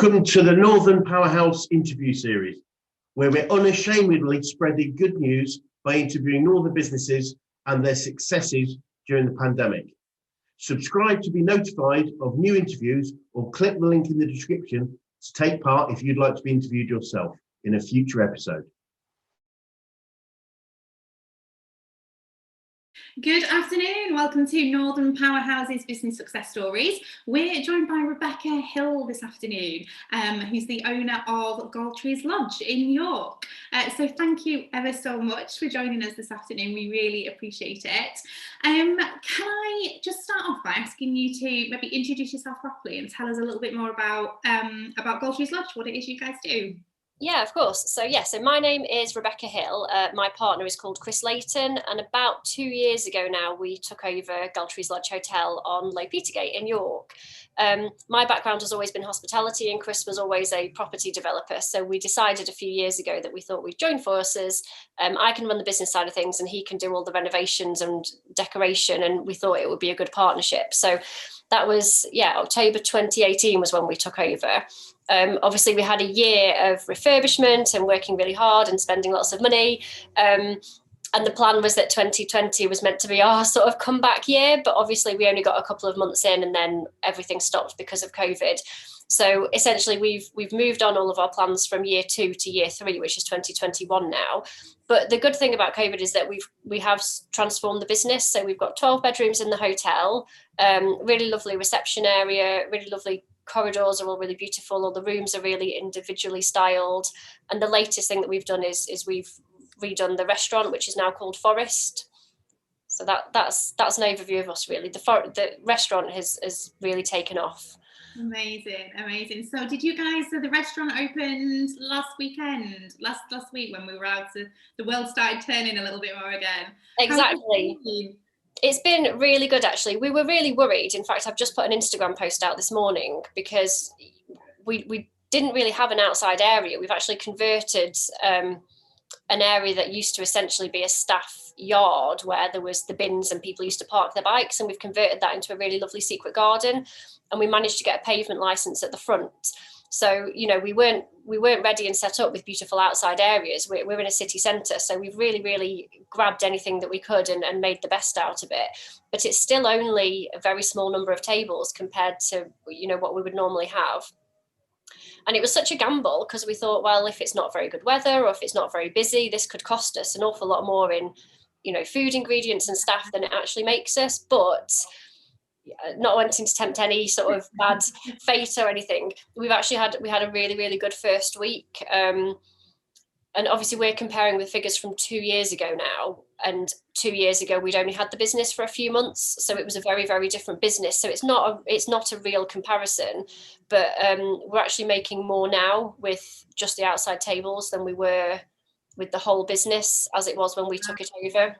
Welcome to the Northern Powerhouse interview series, where we're unashamedly spreading good news by interviewing Northern businesses and their successes during the pandemic. Subscribe to be notified of new interviews or click the link in the description to take part if you'd like to be interviewed yourself in a future episode. Good afternoon, welcome to Northern Powerhouses Business Success Stories. We're joined by Rebecca Hill this afternoon, who's the owner of Galtres Lodge in York. So thank you ever so much for joining us this afternoon, we really appreciate it. Can I just start off by asking you to maybe introduce yourself properly and tell us a little bit more about Galtres Lodge, what it is you guys do? Yeah, of course. So my name is Rebecca Hill. My partner is called Chris Layton, and about 2 years ago now, we took over Galtres Lodge Hotel on Low Petergate in York. My background has always been hospitality, and Chris was always a property developer. So we decided a few years ago that we thought we'd join forces. I can run the business side of things, and he can do all the renovations and decoration, and we thought it would be a good partnership. So that was, October 2018 was when we took over. Obviously, we had a year of refurbishment and working really hard and spending lots of money. And the plan was that 2020 was meant to be our sort of comeback year. But obviously, we only got a couple of months in and then everything stopped because of COVID. So essentially, we've moved on all of our plans from year 2 to year 3, which is 2021 now. But the good thing about COVID is that we have transformed the business. So we've got 12 bedrooms in the hotel, really lovely reception area, really lovely corridors are all really beautiful. All the rooms are really individually styled. And the latest thing that we've done is we've redone the restaurant, which is now called Forest. So that's an overview of us, really. The restaurant has really taken off. Amazing. So did you guys, so the restaurant opened last week when we were out, the world started turning a little bit more again. Exactly. It's been really good, actually. We were really worried. In fact, I've just put an Instagram post out this morning because we didn't really have an outside area. We've actually converted an area that used to essentially be a staff yard where there was the bins and people used to park their bikes, and we've converted that into a really lovely secret garden, and we managed to get a pavement license at the front. So, we weren't ready and set up with beautiful outside areas. We're in a city centre, so we've really, really grabbed anything that we could and made the best out of it. But it's still only a very small number of tables compared to, what we would normally have. And it was such a gamble because we thought, well, if it's not very good weather or if it's not very busy, this could cost us an awful lot more in, food ingredients and staff than it actually makes us. But not wanting to tempt any sort of bad fate or anything, we had a really, really good first week. And obviously we're comparing with figures from 2 years ago now, and 2 years ago we'd only had the business for a few months, so it was a very, very different business. So it's not a real comparison, but we're actually making more now with just the outside tables than we were with the whole business as it was when we took it over.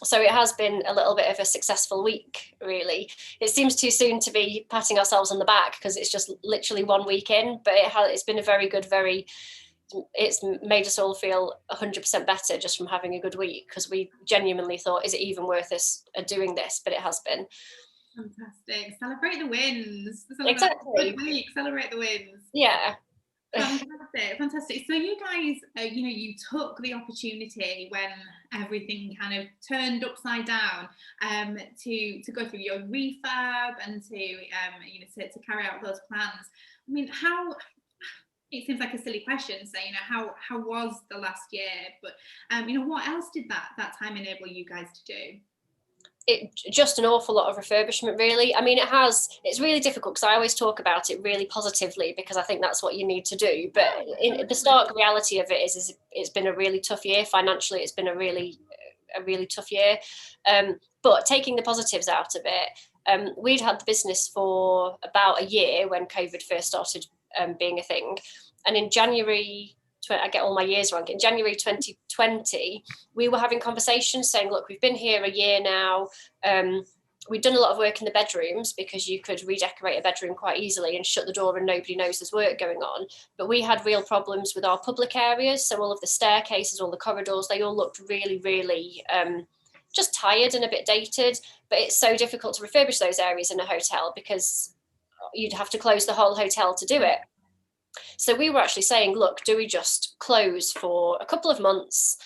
So it has been a little bit of a successful week, really. It seems too soon to be patting ourselves on the back because it's just literally 1 week in, but it's been a very good, it's made us all feel 100% better just from having a good week, because we genuinely thought, is it even worth us doing this? But it has been. Fantastic. Celebrate the wins. Exactly. Good week. Celebrate the wins. Yeah. Fantastic. So you guys, you took the opportunity when everything kind of turned upside down, to go through your refurb and to carry out those plans. I mean, it seems like a silly question, so how was the last year? But what else did that time enable you guys to do? Just an awful lot of refurbishment, really. I mean, it's really difficult because I always talk about it really positively because I think that's what you need to do. But the stark reality of it is it's been a really tough year. Financially, it's been a really tough year. But taking the positives out of it, we'd had the business for about a year when COVID first started being a thing. And in January, I get all my years wrong. In January 2020, we were having conversations saying, look, we've been here a year now. We'd done a lot of work in the bedrooms because you could redecorate a bedroom quite easily and shut the door and nobody knows there's work going on. But we had real problems with our public areas. So all of the staircases, all the corridors, they all looked really, really just tired and a bit dated. But it's so difficult to refurbish those areas in a hotel because you'd have to close the whole hotel to do it. So we were actually saying, look, do we just close for a couple of months,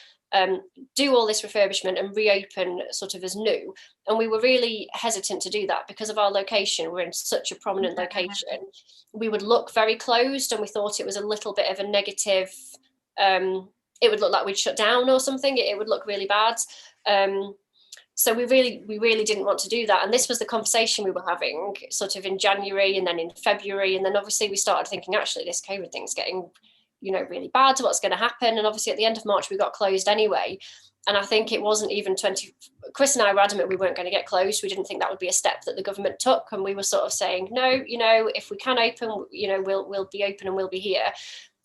do all this refurbishment and reopen sort of as new? And we were really hesitant to do that because of our location. We're in such a prominent location. We would look very closed, and we thought it was a little bit of a negative, it would look like we'd shut down or something. It would look really bad. So we really didn't want to do that. And this was the conversation we were having sort of in January and then in February. And then obviously we started thinking, actually, this COVID thing's getting, really bad. What's going to happen? And obviously at the end of March, we got closed anyway. And I think it wasn't even Chris and I were adamant we weren't going to get closed. We didn't think that would be a step that the government took. And we were sort of saying, no, if we can open, we'll be open and we'll be here.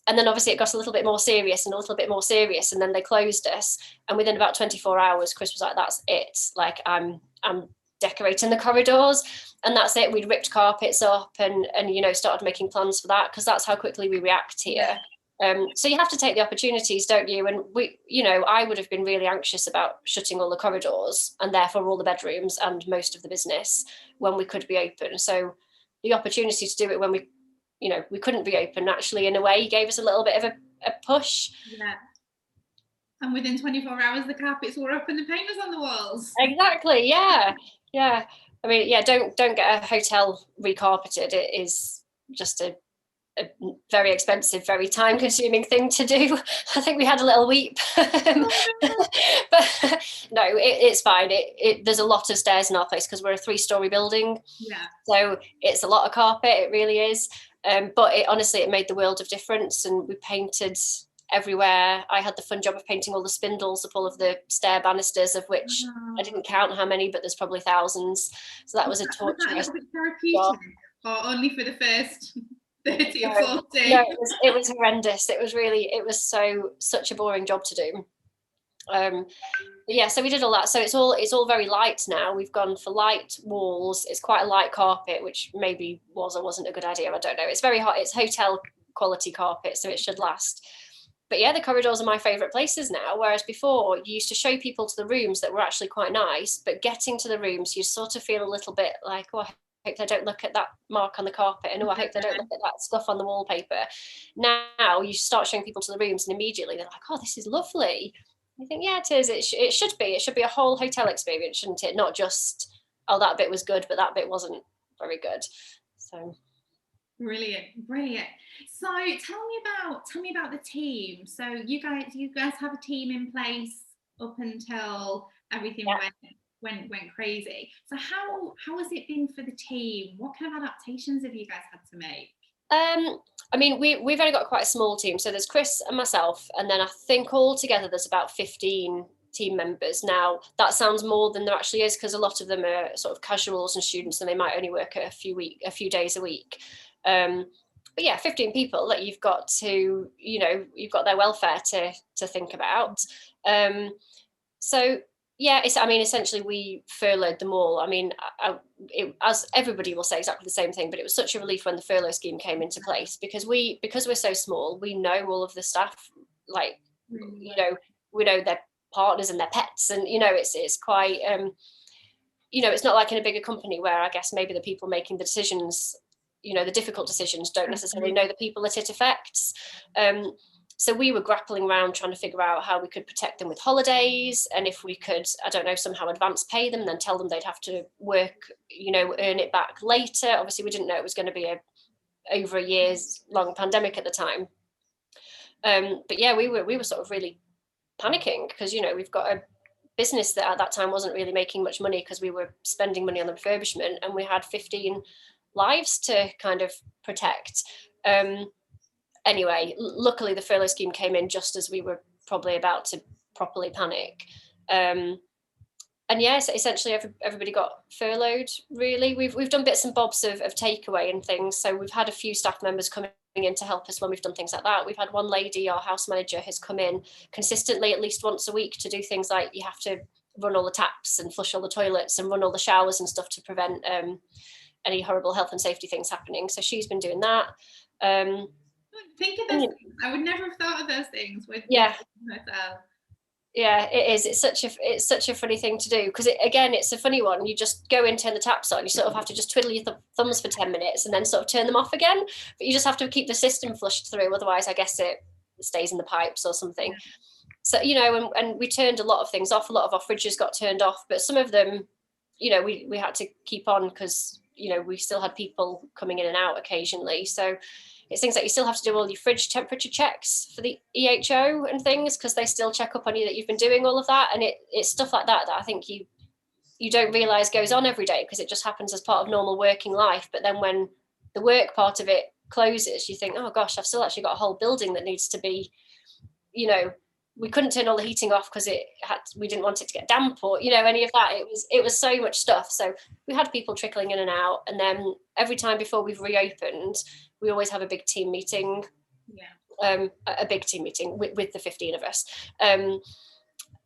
And then obviously it got a little bit more serious and a little bit more serious. And then they closed us. And within about 24 hours, Chris was like, that's it. Like, I'm decorating the corridors, and that's it. We'd ripped carpets up and started making plans for that, because that's how quickly we react here. So you have to take the opportunities, don't you? And I would have been really anxious about shutting all the corridors and therefore all the bedrooms and most of the business when we could be open. So the opportunity to do it when we couldn't be open, actually, in a way, gave us a little bit of a push. Yeah. And within 24 hours, the carpets were up and the paint was on the walls. Exactly. Yeah. Yeah. I mean, yeah, don't get a hotel recarpeted. It is just a very expensive, very time-consuming thing to do. I think we had a little weep. But no, it's fine. There's a lot of stairs in our place because we're a 3-story building. Yeah. So it's a lot of carpet. It really is. But honestly, it made the world of difference, and we painted everywhere. I had the fun job of painting all the spindles of all of the stair banisters, of which I didn't count how many, but there's probably thousands. So that was a torturous job. Or only for the first 30 or 40? No, it was horrendous. It was such a boring job to do. Yeah, so we did all that. So it's all very light now. We've gone for light walls. It's quite a light carpet, which maybe was or wasn't a good idea. I don't know. It's very hot. It's hotel quality carpet, so it should last. But yeah, the corridors are my favourite places now, whereas before you used to show people to the rooms that were actually quite nice, but getting to the rooms, you sort of feel a little bit like, oh, I hope they don't look at that mark on the carpet, and oh, I hope they don't look at that stuff on the wallpaper. Now you start showing people to the rooms and immediately they're like, oh, this is lovely. I think, yeah, it is. It should be a whole hotel experience, shouldn't it? Not just, oh, that bit was good, but that bit wasn't very good. So brilliant. So tell me about the team. So you guys have a team in place up until everything went crazy. So how has it been for the team? What kind of adaptations have you guys had to make? I mean, we've only got quite a small team. So there's Chris and myself, and then I think all together there's about 15 team members. Now, that sounds more than there actually is, because a lot of them are sort of casuals and students, and they might only work a few days a week. But yeah, 15 people that you've got to, you've got their welfare to think about. So yeah, essentially we furloughed them all. I mean, as everybody will say exactly the same thing, but it was such a relief when the furlough scheme came into place, because we're so small, we know all of the staff, like, we know their partners and their pets, and it's quite it's not like in a bigger company where I guess maybe the people making the decisions, the difficult decisions, don't necessarily know the people that it affects. So we were grappling around trying to figure out how we could protect them with holidays, and if we could, I don't know, somehow advance pay them and then tell them they'd have to work, earn it back later. Obviously, we didn't know it was going to be over a year's long pandemic at the time. But yeah, we were sort of really panicking, because we've got a business that at that time wasn't really making much money because we were spending money on the refurbishment, and we had 15 lives to kind of protect. Anyway, luckily the furlough scheme came in just as we were probably about to properly panic. And yes, essentially everybody got furloughed, really. We've done bits and bobs of takeaway and things. So we've had a few staff members coming in to help us when we've done things like that. We've had one lady, our house manager, has come in consistently at least once a week to do things like you have to run all the taps and flush all the toilets and run all the showers and stuff to prevent any horrible health and safety things happening. So she's been doing that. Think of those things. I would never have thought of those things with myself. Yeah, it is. It's such a funny thing to do, because again, it's a funny one. You just go in, turn the taps on. You sort of have to just twiddle your thumbs for 10 minutes and then sort of turn them off again. But you just have to keep the system flushed through. Otherwise, I guess it stays in the pipes or something. Yeah. So, you know, and we turned a lot of things off. A lot of our fridges got turned off, but some of them, you know, we had to keep on because, you know, we still had people coming in and out occasionally. So it's things like you still have to do all your fridge temperature checks for the EHO and things, because they still check up on you that you've been doing all of that. And it's stuff like that I think you don't realise goes on every day, because it just happens as part of normal working life. But then when the work part of it closes, you think, oh gosh, I've still actually got a whole building that needs to be, you know, we couldn't turn all the heating off because we didn't want it to get damp, or, you know, any of that. It was so much stuff. So we had people trickling in and out. And then every time before we've reopened, we always have a big team meeting. Yeah. A big team meeting with the 15 of us.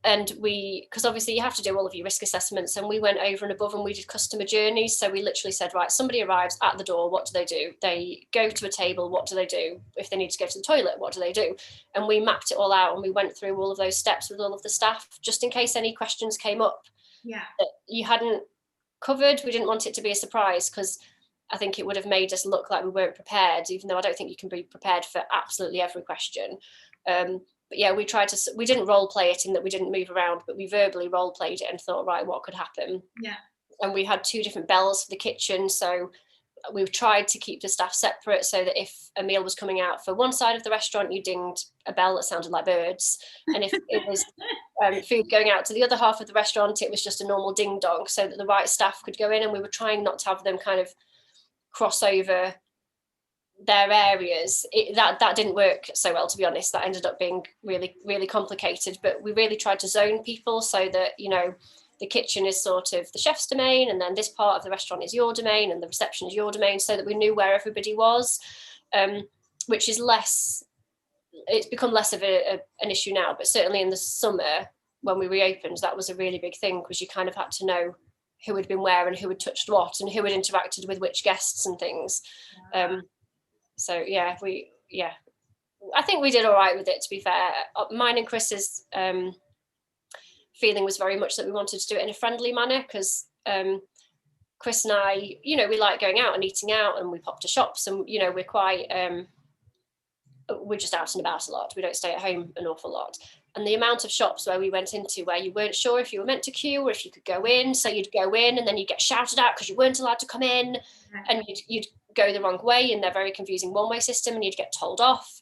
And because obviously you have to do all of your risk assessments, and we went over and above and we did customer journeys. So we literally said, right, somebody arrives at the door, what do? They go to a table, what do? If they need to go to the toilet, what do? And we mapped it all out, and we went through all of those steps with all of the staff, just in case any questions came up that you hadn't covered. We didn't want it to be a surprise, because I think it would have made us look like we weren't prepared, even though I don't think you can be prepared for absolutely every question. But yeah, we didn't role play it in that we didn't move around, but we verbally role played it and thought, right, what could happen? Yeah. And we had 2 different bells for the kitchen. So we've tried to keep the staff separate, so that if a meal was coming out for one side of the restaurant, you dinged a bell that sounded like birds. And if it was food going out to the other half of the restaurant, it was just a normal ding dong, so that the right staff could go in. And we were trying not to have them kind of cross over their areas. That didn't work so well, to be honest. That ended up being really, really complicated. But we really tried to zone people so that, you know, the kitchen is sort of the chef's domain, and then this part of the restaurant is your domain, and the reception is your domain, so that we knew where everybody was, which is it's become less of an issue now. But certainly in the summer, when we reopened, that was a really big thing, because you kind of had to know who had been where and who had touched what and who had interacted with which guests and things. So I think we did all right with it, to be fair. Mine and Chris's feeling was very much that we wanted to do it in a friendly manner, because Chris and I, you know, we like going out and eating out, and we pop to shops, and, you know, we're quite we're just out and about a lot. We don't stay at home an awful lot. And the amount of shops where we went into where you weren't sure if you were meant to queue or if you could go in, so you'd go in and then you'd get shouted at because you weren't allowed to come in, and you'd go the wrong way in their very confusing one-way system, and you'd get told off.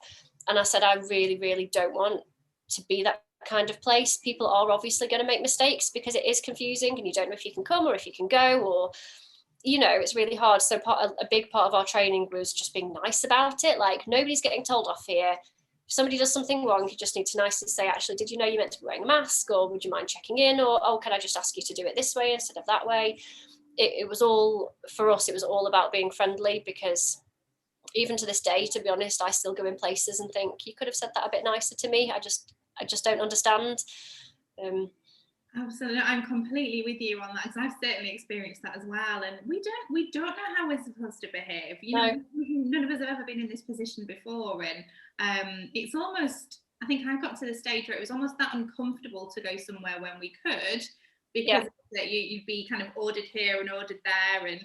And I said, I really, really don't want to be that kind of place. People are obviously going to make mistakes because it is confusing, and you don't know if you can come or if you can go, or, you know, it's really hard. So a big part of our training was just being nice about it. Like, nobody's getting told off here. If somebody does something wrong, you just need to nicely say, actually, did you know you meant to be wearing a mask, or would you mind checking in, or, oh, can I just ask you to do it this way instead of that way? It was all, for us, it was all about being friendly, because even to this day, to be honest, I still go in places and think, you could have said that a bit nicer to me. I just don't understand. Absolutely, I'm completely with you on that, because I've certainly experienced that as well. And we don't know how we're supposed to behave. You know, none of us have ever been in this position before, and it's almost, I think I got to the stage where it was almost that uncomfortable to go somewhere when we could, because you'd be kind of ordered here and ordered there and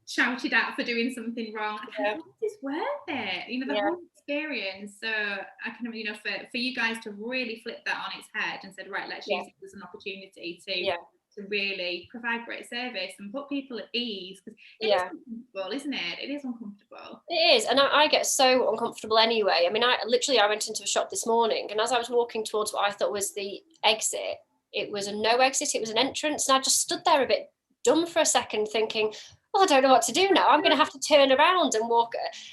shouted at for doing something wrong. I think this is worth it, you know, the whole experience. So I kind of, you know, for you guys to really flip that on its head and said, right, let's use it as an opportunity to really provide great service and put people at ease, because it is uncomfortable, isn't it? It is uncomfortable. It is, and I get so uncomfortable anyway. I mean, I went into a shop this morning, and as I was walking towards what I thought was the exit, it was a no exit, it was an entrance, and I just stood there a bit dumb for a second, thinking, well, I don't know what to do now. I'm going to have to turn around and walk,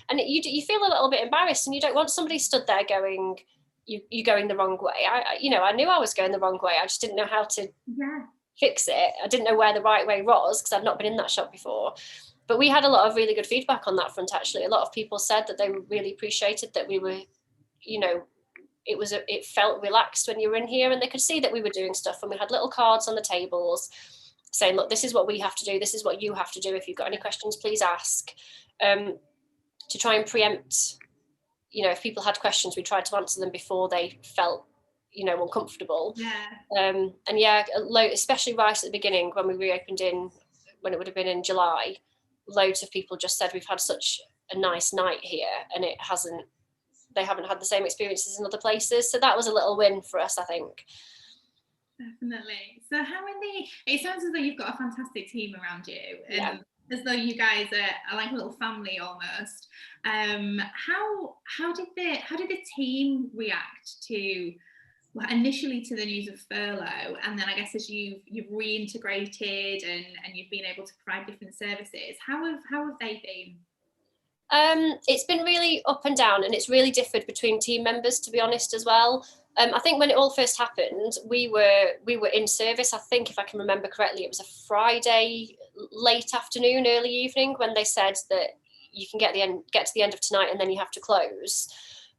and you feel a little bit embarrassed, and you don't want somebody stood there going, you're going the wrong way. I knew I was going the wrong way. I just didn't know how to fix it. I didn't know where the right way was, because I've not been in that shop before. But we had a lot of really good feedback on that front, actually. A lot of people said that they really appreciated that we were, you know, it felt relaxed when you were in here, and they could see that we were doing stuff, and we had little cards on the tables saying, look, this is what we have to do, this is what you have to do, if you've got any questions, please ask, to try and preempt, you know, if people had questions, we tried to answer them before they felt, uncomfortable. Yeah. And yeah, especially right at the beginning when we reopened when it would have been in July, loads of people just said we've had such a nice night here, and they haven't had the same experiences in other places. So that was a little win for us, I think. Definitely. So it sounds as though you've got a fantastic team around you, and Yeah. as though you guys are like a little family almost. How did the team react to, well, initially to the news of furlough, and then I guess as you've reintegrated and you've been able to provide different services, how have they been? It's been really up and down, and it's really differed between team members, to be honest, as well. I think when it all first happened, we were in service. I think, if I can remember correctly, it was a Friday late afternoon, early evening, when they said that you can get to the end of tonight and then you have to close.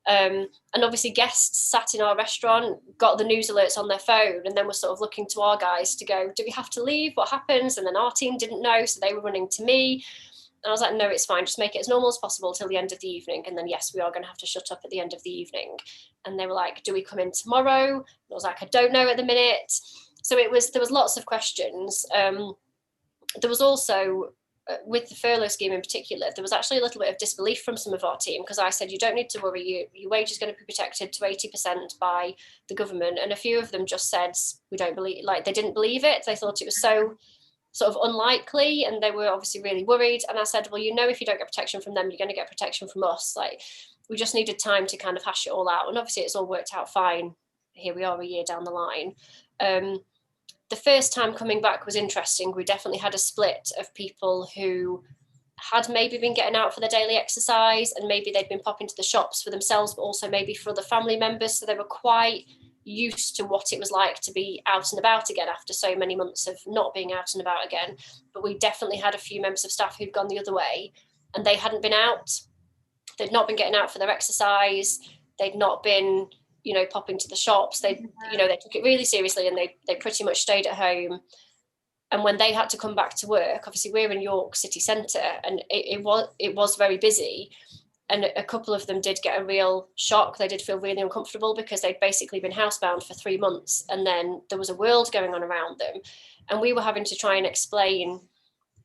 And obviously guests sat in our restaurant, got the news alerts on their phone, and then were sort of looking to our guys to go, do we have to leave? What happens? And then our team didn't know, so they were running to me. And I was like, no, it's fine. Just make it as normal as possible till the end of the evening. And then, yes, we are going to have to shut up at the end of the evening. And they were like, do we come in tomorrow? And I was like, I don't know at the minute. So there was lots of questions. There was also, with the furlough scheme in particular, there was actually a little bit of disbelief from some of our team, because I said, you don't need to worry, your wage is going to be protected to 80% by the government. And a few of them just said, we don't believe, like, they didn't believe it. They thought it was so sort of unlikely, and they were obviously really worried. And I said, well, if you don't get protection from them, you're going to get protection from us. Like, we just needed time to kind of hash it all out, and obviously it's all worked out fine. Here we are a year down the line. The first time coming back was interesting. We definitely had a split of people who had maybe been getting out for their daily exercise, and maybe they'd been popping to the shops for themselves, but also maybe for other family members. So they were quite used to what it was like to be out and about again after so many months of not being out and about again. But we definitely had a few members of staff who'd gone the other way, and they hadn't been out. They'd not been getting out for their exercise. They'd not been, popping to the shops. They took it really seriously, and they pretty much stayed at home. And when they had to come back to work, obviously we're in York city centre, and it was very busy. And a couple of them did get a real shock. They did feel really uncomfortable, because they'd basically been housebound for 3 months, and then there was a world going on around them. And we were having to try and explain,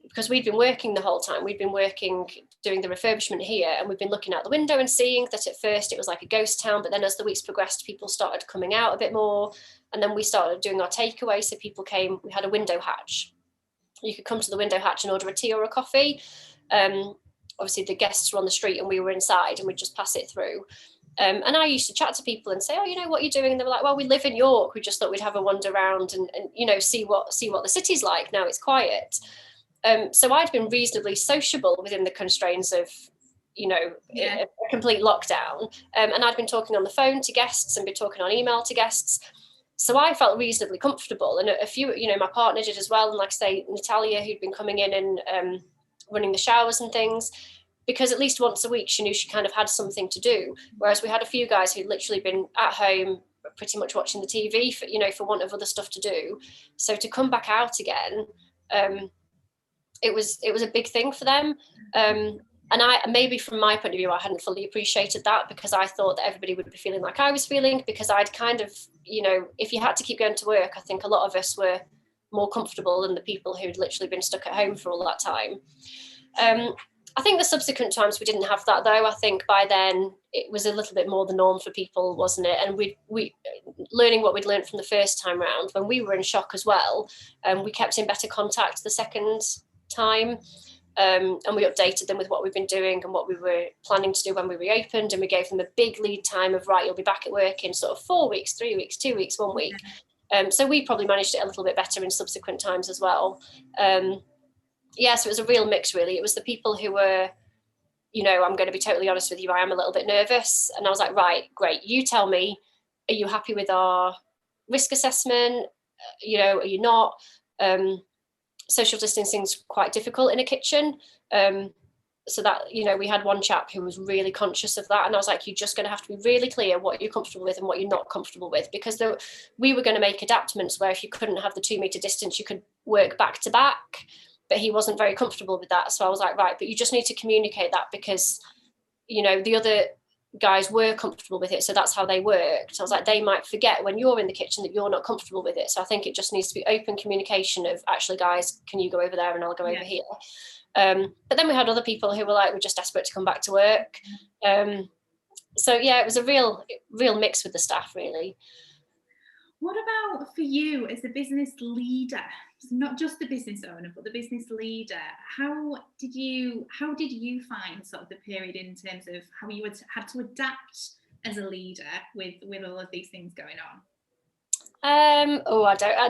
because we'd been working the whole time. We'd been working, doing the refurbishment here, and we've been looking out the window and seeing that at first it was like a ghost town, but then as the weeks progressed, people started coming out a bit more. And then we started doing our takeaway. So people came, we had a window hatch. You could come to the window hatch and order a tea or a coffee. Obviously the guests were on the street and we were inside, and we'd just pass it through. And I used to chat to people and say, oh, what are you doing? And they were like, well, we live in York. We just thought we'd have a wander around and see what the city's like. Now it's quiet. So I'd been reasonably sociable within the constraints of, a complete lockdown. And I'd been talking on the phone to guests and been talking on email to guests. So I felt reasonably comfortable. And a few, my partner did as well. And like I say, Natalia, who'd been coming in and running the showers and things, because at least once a week she knew she kind of had something to do. Whereas we had a few guys who'd literally been at home pretty much watching the TV for want of other stuff to do. So to come back out again, it was a big thing for them. And maybe from my point of view, I hadn't fully appreciated that, because I thought that everybody would be feeling like I was feeling, because I'd kind of, if you had to keep going to work, I think a lot of us were more comfortable than the people who'd literally been stuck at home for all that time. I think the subsequent times we didn't have that, though. I think by then it was a little bit more the norm for people, wasn't it? And we learning what we'd learned from the first time round, when we were in shock as well, we kept in better contact the second time. And we updated them with what we've been doing and what we were planning to do when we reopened, and we gave them a big lead time of, right, you'll be back at work in sort of 4 weeks, 3 weeks, 2 weeks, 1 week. So we probably managed it a little bit better in subsequent times as well. So it was a real mix, really. It was the people who were, I'm going to be totally honest with you, I am a little bit nervous. And I was like, right, great. You tell me, are you happy with our risk assessment? Are you not? Social distancing's quite difficult in a kitchen. So that, we had one chap who was really conscious of that. And I was like, you're just going to have to be really clear what you're comfortable with and what you're not comfortable with, because we were going to make adaptations where if you couldn't have the 2 meter distance, you could work back to back. But he wasn't very comfortable with that. So I was like, right, but you just need to communicate that, because, the guys were comfortable with it, so that's how they worked. I was like, they might forget when you're in the kitchen that you're not comfortable with it. So I think it just needs to be open communication of, actually, guys, can you go over there and I'll go over here. But then we had other people who were like, we're just desperate to come back to work. So yeah, it was a real mix with the staff, really. What about for you as a business leader? Not just the business owner, but the business leader. How did you find sort of the period in terms of how you had to adapt as a leader with all of these things going on? I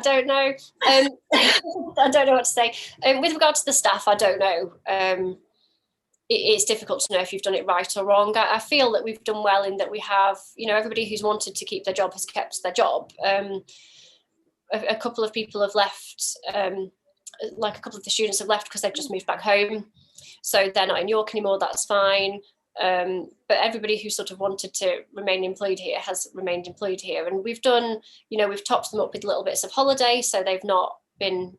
don't know. I don't know what to say. With regard to the staff, I don't know. It's difficult to know if you've done it right or wrong. I feel that we've done well in that we have, everybody who's wanted to keep their job has kept their job. A couple of people have left, like a couple of the students have left because they've just moved back home. So they're not in York anymore, that's fine. But everybody who sort of wanted to remain employed here has remained employed here. And we've done, we've topped them up with little bits of holiday, so they've not been,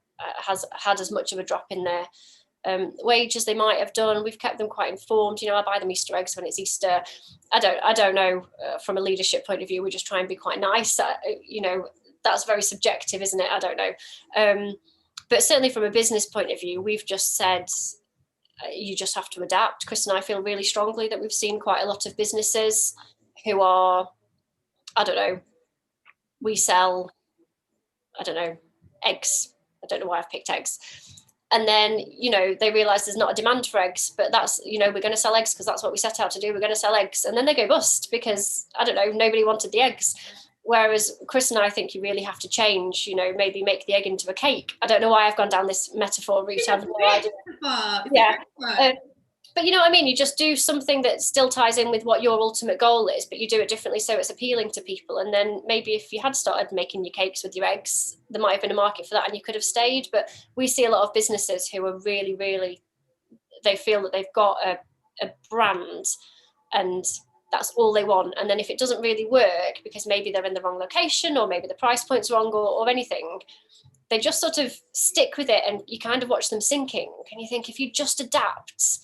had as much of a drop in their wage as they might have done. We've kept them quite informed. I buy them Easter eggs when it's Easter. I don't know, from a leadership point of view, we just try and be quite nice. That's very subjective, isn't it? I don't know. But certainly from a business point of view, we've just said, you just have to adapt. Chris and I feel really strongly that we've seen quite a lot of businesses who are, we sell, eggs. I don't know why I've picked eggs. And then, they realise there's not a demand for eggs, but that's, we're going to sell eggs because that's what we set out to do. We're going to sell eggs. And then they go bust because, nobody wanted the eggs. Whereas Chris and I think you really have to change, maybe make the egg into a cake. I don't know why I've gone down this metaphor route. I have no idea. Yeah. But you know what I mean? You just do something that still ties in with what your ultimate goal is, but you do it differently so it's appealing to people. And then maybe if you had started making your cakes with your eggs, there might have been a market for that and you could have stayed. But we see a lot of businesses who are really, really, they feel that they've got a brand and that's all they want. And then if it doesn't really work because maybe they're in the wrong location or maybe the price point's wrong or anything, they just sort of stick with it and you kind of watch them sinking. And you think, if you just adapt.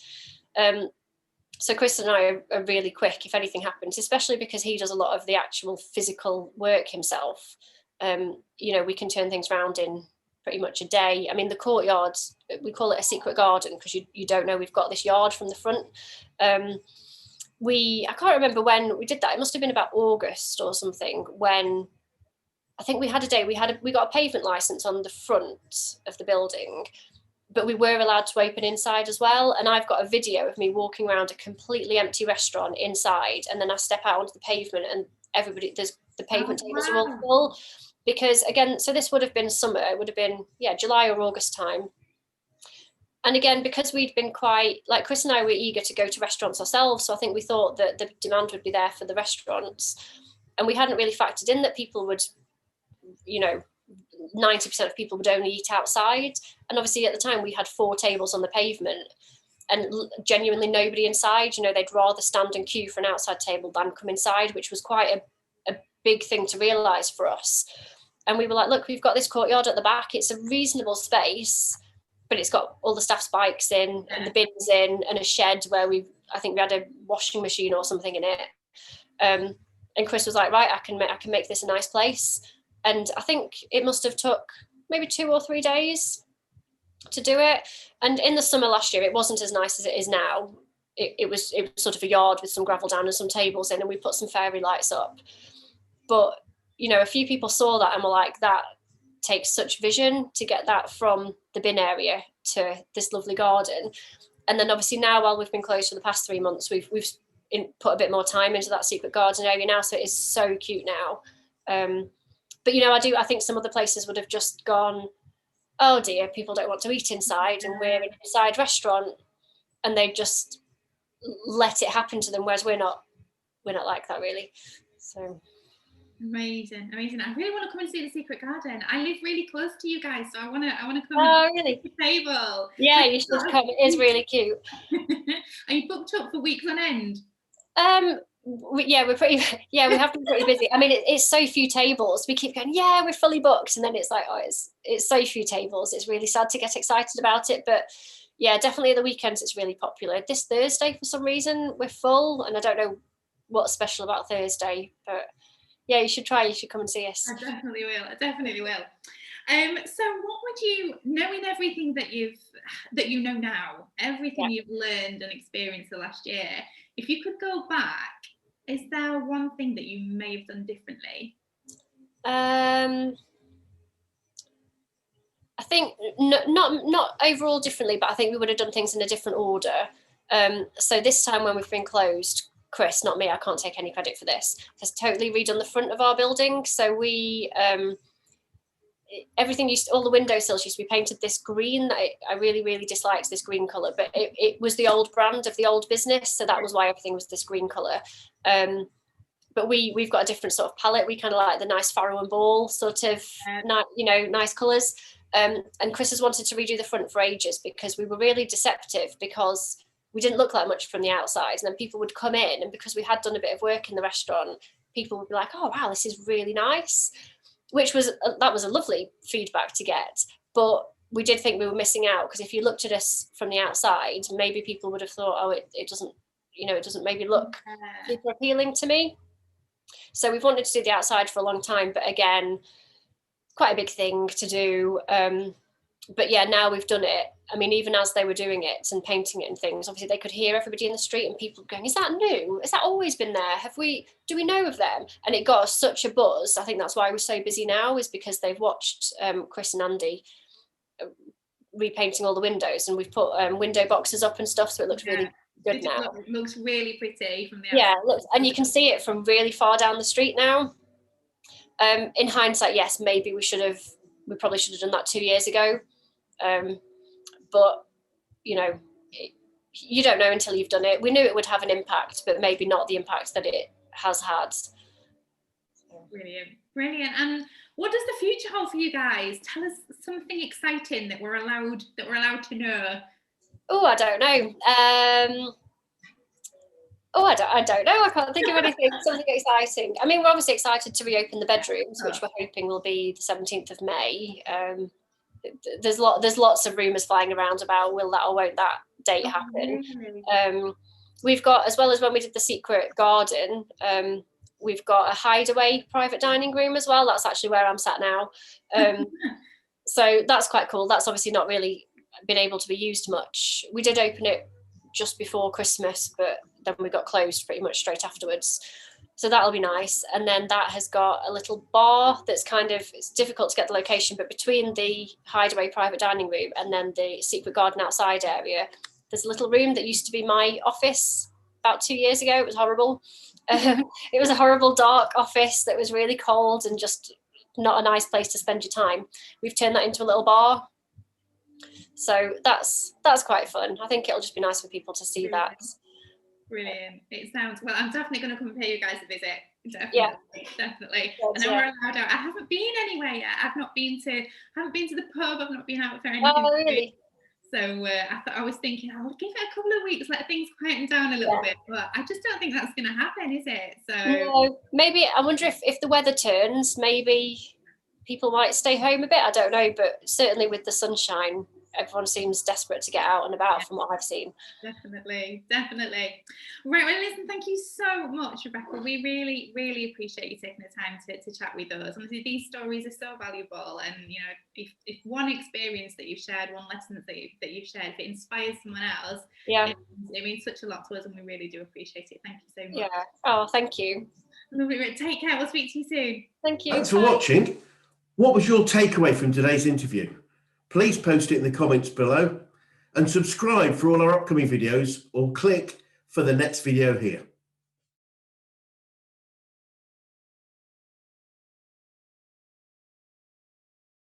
So Chris and I are really quick if anything happens, especially because he does a lot of the actual physical work himself. We can turn things around in pretty much a day. I mean, the courtyard, we call it a secret garden because you don't know we've got this yard from the front. I can't remember when we did that. It must have been about August or something, when I think we had a day, we got a pavement license on the front of the building, but we were allowed to open inside as well. And I've got a video of me walking around a completely empty restaurant inside, and then I step out onto the pavement and the pavement tables are all full. Because again, so this would have been summer, it would have been, July or August time. And again, because we'd been quite, like Chris and I were eager to go to restaurants ourselves. So I think we thought that the demand would be there for the restaurants. And we hadn't really factored in that people would, 90% of people would only eat outside. And obviously at the time we had 4 tables on the pavement and genuinely nobody inside. They'd rather stand and queue for an outside table than come inside, which was quite a big thing to realise for us. And we were like, look, we've got this courtyard at the back. It's a reasonable space, but it's got all the staff's bikes in and the bins in and a shed where I think we had a washing machine or something in it. And Chris was like, right, I can make this a nice place. And I think it must have took maybe 2 or 3 days to do it. And in the summer last year, it wasn't as nice as it is now. It was sort of a yard with some gravel down and some tables in, and we put some fairy lights up. But, a few people saw that and were like, that takes such vision to get that from the bin area to this lovely garden. And then obviously now, while we've been closed for the past 3 months, we've put a bit more time into that secret garden area now, so it is so cute now. But I think some other places would have just gone, oh dear, people don't want to eat inside and we're an inside restaurant, and they just let it happen to them, whereas we're not like that, really. So amazing. I really want to come and see the secret garden. I live really close to you guys, so I want to come really? to the table. Yeah, you should come. It is really cute. Are you booked up for weeks on end? We have been pretty busy. I mean, it's so few tables. We keep going, we're fully booked, and then it's like, it's so few tables. It's really sad to get excited about it, but definitely at the weekends it's really popular. This Thursday, for some reason, we're full, and I don't know what's special about Thursday. But yeah, you should try. You should come and see us. I definitely will. I definitely will. So what would you, knowing everything that you know now, everything you've learned and experienced the last year, if you could go back, is there one thing that you may have done differently? I think not overall differently, but I think we would have done things in a different order. So this time when we've been closed, Chris, not me, I can't take any credit for this, has totally redone the front of our building. So we everything all the windowsills used to be painted this green that I really, really disliked this green colour, but it was the old brand of the old business, so that was why everything was this green colour. But we've got a different sort of palette. We kind of like the nice Farrow and Ball sort of, nice colours. And Chris has wanted to redo the front for ages because we were really deceptive, because we didn't look like much from the outside, and then people would come in, and because we had done a bit of work in the restaurant, people would be like, oh wow, this is really nice, that was a lovely feedback to get. But we did think we were missing out, because if you looked at us from the outside, maybe people would have thought, oh, it doesn't maybe look super appealing to me. So we've wanted to do the outside for a long time, but again, quite a big thing to do. But yeah, now we've done it. I mean, even as they were doing it and painting it and things, obviously they could hear everybody in the street and people going, is that new? Has that always been there? Do we know of them? And it got us such a buzz. I think that's why we're so busy now, is because they've watched Chris and Andy repainting all the windows, and we've put window boxes up and stuff, so it looks really good now. It looks really pretty from the outside. Yeah, look, and you can see it from really far down the street now. In hindsight, yes, maybe we probably should have done that 2 years ago. But you don't know until you've done it. We knew it would have an impact, but maybe not the impact that it has had. Brilliant. And what does the future hold for you guys? Tell us something exciting that we're allowed to know. Oh, I don't know. I don't know. I can't think of anything. Something exciting. I mean, we're obviously excited to reopen the bedrooms, which we're hoping will be the 17th of May. There's lots of rumours flying around about will that or won't that date happen. We've got, as well as when we did the secret garden, we've got a hideaway private dining room as well. That's actually where I'm sat now. So that's quite cool. That's obviously not really been able to be used much. We did open it just before Christmas, but then we got closed pretty much straight afterwards. So that'll be nice. And then that has got a little bar that's it's difficult to get the location, but between the hideaway private dining room and then the secret garden outside area, there's a little room that used to be my office about 2 years ago. It was horrible. It was a horrible, dark office that was really cold and just not a nice place to spend your time. We've turned that into a little bar. So that's quite fun. I think it'll just be nice for people to see that. Brilliant. It sounds, well, I'm definitely going to come pay you guys a visit. Definitely. And then we're allowed out. I haven't been anywhere yet. I haven't been to the pub. I've not been out for anything. Oh, really? So I was thinking, I'll give it a couple of weeks, let things quieten down a little bit. But I just don't think that's going to happen, is it? So no, maybe, I wonder if the weather turns, maybe people might stay home a bit. I don't know, but certainly with the sunshine, everyone seems desperate to get out and about from what I've seen. Definitely. Right, well, listen, thank you so much, Rebecca. We really, really appreciate you taking the time to chat with us. Honestly, these stories are so valuable, and if one experience that you've shared, one lesson that you've shared, if it inspires someone else, it means such a lot to us, and we really do appreciate it. Thank you so much. Yeah. Oh, thank you. Lovely. Take care. We'll speak to you soon. Thank you. Thanks for watching. What was your takeaway from today's interview? Please post it in the comments below and subscribe for all our upcoming videos, or click for the next video here.